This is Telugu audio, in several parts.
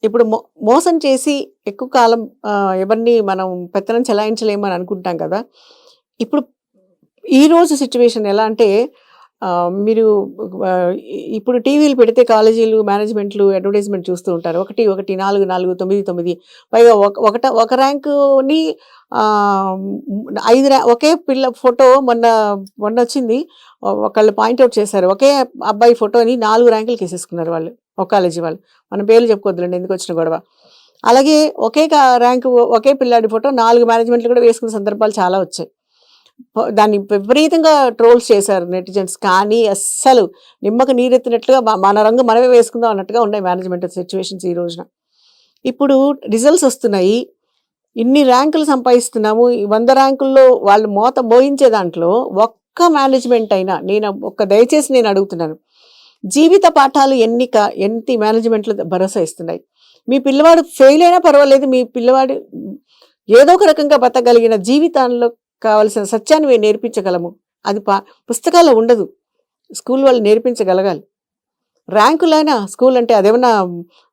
ఇప్పుడు మోసం చేసి ఎక్కువ కాలం ఎవరిని మనం పెత్తనం చెలాయించలేమని అనుకుంటాం కదా! ఇప్పుడు ఈ రోజు సిట్యుయేషన్ ఎలా అంటే మీరు ఇప్పుడు టీవీలు పెడితే కాలేజీలు, మేనేజ్‌మెంట్‌లు అడ్వర్టైజ్‌మెంట్ చూస్తూ ఉంటారు. 1, 1, 4, 4, 9, 9 పైగా ఒక ర్యాంకుని 5 ఒకే పిల్ల ఫోటో మొన్నొచ్చింది. ఒకళ్ళు పాయింట్ ఔట్ చేశారు. ఒకే అబ్బాయి ఫోటోని 4 ర్యాంకులకేసేసుకున్నారు వాళ్ళు. ఒక కాలేజీ వాళ్ళు. మనం పేర్లు చెప్పుకోవద్దులెండి ఎందుకొచ్చిన గొడవ. అలాగే ర్యాంకు ఒకే పిల్లాడి ఫోటో 4 మేనేజ్‌మెంట్‌లు కూడా వేసుకున్న సందర్భాలు చాలా వచ్చాయి. దాన్ని విపరీతంగా ట్రోల్స్ చేశారు నెటిజన్స్. కానీ అస్సలు నిమ్మకు నీరెత్తినట్లుగా మన రంగు మనమే వేసుకుందాం అన్నట్టుగా ఉన్నాయి మేనేజ్‌మెంట్ సిట్యుయేషన్స్ ఈ రోజున. ఇప్పుడు రిజల్ట్స్ వస్తున్నాయి. ఇన్ని ర్యాంకులు సంపాదిస్తున్నాము. ఈ 100 ర్యాంకుల్లో వాళ్ళు మోత మోయించే దాంట్లో ఒక్క మేనేజ్‌మెంట్ అయినా దయచేసి నేను అడుగుతున్నాను. జీవిత పాఠాలు ఎన్ని మేనేజ్‌మెంట్‌లు భరోసా ఇస్తున్నాయి. మీ పిల్లవాడు ఫెయిల్ అయినా పర్వాలేదు. మీ పిల్లవాడు ఏదో ఒక రకంగా బతకగలిగిన జీవితంలో కావాల్సిన సత్యాన్ని మేము నేర్పించగలము. అది పుస్తకాల్లో ఉండదు. స్కూల్ వాళ్ళు నేర్పించగలగాలి. ర్యాంకులైనా స్కూల్ అంటే అదేమన్నా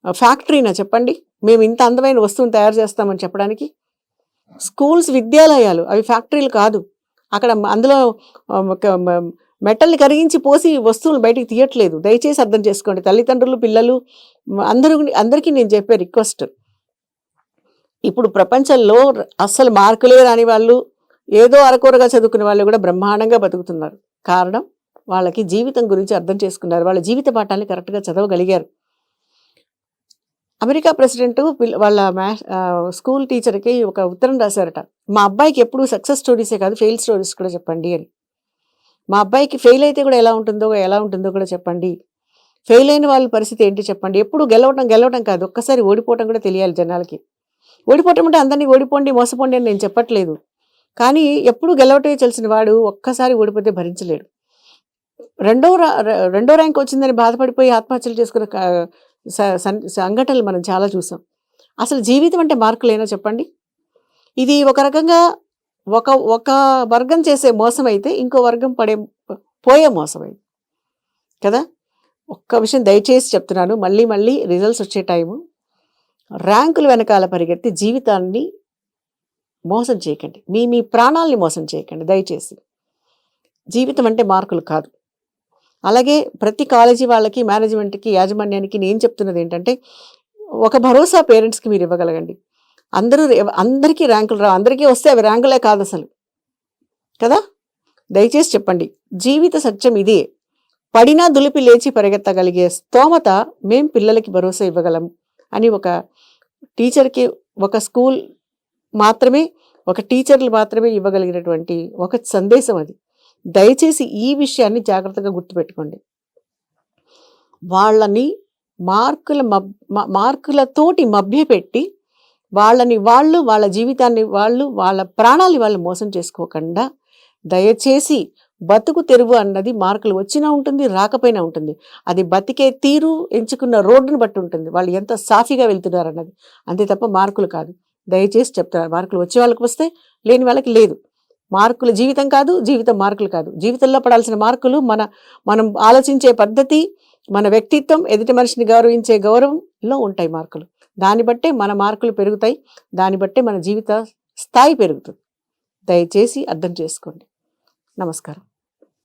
ఫ్యాక్టరీనా చెప్పండి? మేము ఇంత అందమైన వస్తువుని తయారు చేస్తామని చెప్పడానికి. స్కూల్స్ విద్యాలయాలు అవి ఫ్యాక్టరీలు కాదు. అక్కడ అందులో మెటల్ని కరిగించి పోసి వస్తువులు బయటికి తీయట్లేదు. దయచేసి అర్థం చేసుకోండి. తల్లిదండ్రులు, పిల్లలు అందరికీ నేను చెప్పే రిక్వెస్ట్. ఇప్పుడు ప్రపంచంలో అస్సలు మార్కులే రాని వాళ్ళు, ఏదో అరకొరగా చదువుకునే వాళ్ళు కూడా బ్రహ్మాండంగా బతుకుతున్నారు. కారణం వాళ్ళకి జీవితం గురించి అర్థం చేసుకున్నారు. వాళ్ళ జీవిత పాఠాన్ని కరెక్ట్‌గా చదవగలిగారు. అమెరికా ప్రెసిడెంట్ వాళ్ళ స్కూల్ టీచర్‌కి ఒక ఉత్తరం రాశారట. మా అబ్బాయికి ఎప్పుడు సక్సెస్ స్టోరీసే కాదు ఫెయిల్ స్టోరీస్ కూడా చెప్పండి అని. మా అబ్బాయికి ఫెయిల్ అయితే కూడా ఎలా ఉంటుందో కూడా చెప్పండి. ఫెయిల్ అయిన వాళ్ళ పరిస్థితి ఏంటి చెప్పండి. ఎప్పుడు గెలవడం కాదు. ఒక్కసారి ఓడిపోవటం కూడా తెలియాలి జనాలకి. ఓడిపోవటం అంటే అందరినీ ఓడిపోండి, మోసపోండి అని నేను చెప్పట్లేదు. కానీ ఎప్పుడు గెలవటమే తెలిసిన వాడు ఒక్కసారి ఓడిపోతే భరించలేడు. రెండో ర్యాంక్ వచ్చిందని బాధపడిపోయి ఆత్మహత్యలు చేసుకున్న సంఘటనలు మనం చాలా చూసాం. అసలు జీవితం అంటే మార్కులేనా చెప్పండి? ఇది ఒక రకంగా ఒక వర్గం చేసే మోసం అయితే ఇంకో వర్గం పోయే మోసం అయింది కదా. ఒక్క విషయం దయచేసి చెప్తున్నాను, మళ్ళీ రిజల్ట్స్ వచ్చే టైము. ర్యాంకులు వెనకాల పరిగెత్తి జీవితాన్ని మోసం చేయకండి. మీ ప్రాణాలని మోసం చేయకండి దయచేసి. జీవితం అంటే మార్కులు కాదు. అలాగే ప్రతి కాలేజీ వాళ్ళకి, మేనేజ్మెంట్కి, యాజమాన్యానికి నేను చెప్తున్నది ఏంటంటే, ఒక భరోసా పేరెంట్స్కి మీరు ఇవ్వగలగండి. అందరికీ ర్యాంకులు రావు. అందరికీ వస్తే అవి ర్యాంకులే కాదు అసలు కదా. దయచేసి చెప్పండి. జీవిత సత్యం ఇదే. పడినా దులిపి లేచి పరిగెత్తగలిగే స్తోమత మేం పిల్లలకి భరోసా ఇవ్వగలం అని ఒక టీచర్కి, ఒక స్కూల్ మాత్రమే, ఒక టీచర్లు మాత్రమే ఇవ్వగలిగినటువంటి ఒక సందేశం అది. దయచేసి ఈ విషయాన్ని జాగ్రత్తగా గుర్తుపెట్టుకోండి. వాళ్ళని మార్కులతోటి మభ్యపెట్టి వాళ్ళ జీవితాన్ని వాళ్ళ ప్రాణాలని వాళ్ళు మోసం చేసుకోకుండా దయచేసి బతుకు తెరువు అన్నది మార్కులు వచ్చినా ఉంటుంది, రాకపోయినా ఉంటుంది. అది బతికే తీరు, ఎంచుకున్న రోడ్డును బట్టి ఉంటుంది. వాళ్ళు ఎంత సాఫీగా వెళ్తున్నారు అన్నది. అంతే తప్ప మార్కులు కాదు. దయచేసి చెప్తున్నారు. మార్కులు వచ్చే వాళ్ళకి వస్తే, లేని వాళ్ళకి లేదు. మార్కులు జీవితం కాదు, జీవితం మార్కులు కాదు. జీవితంలో పడాల్సిన మార్కులు మనం ఆలోచించే పద్ధతి, మన వ్యక్తిత్వం, ఎదుటి మనిషిని గౌరవించే గౌరవంలో ఉంటాయి మార్కులు. దాన్ని బట్టే మన మార్కులు పెరుగుతాయి. దాన్ని బట్టే మన జీవిత స్థాయి పెరుగుతుంది. దయచేసి అర్థం చేసుకోండి. నమస్కారం.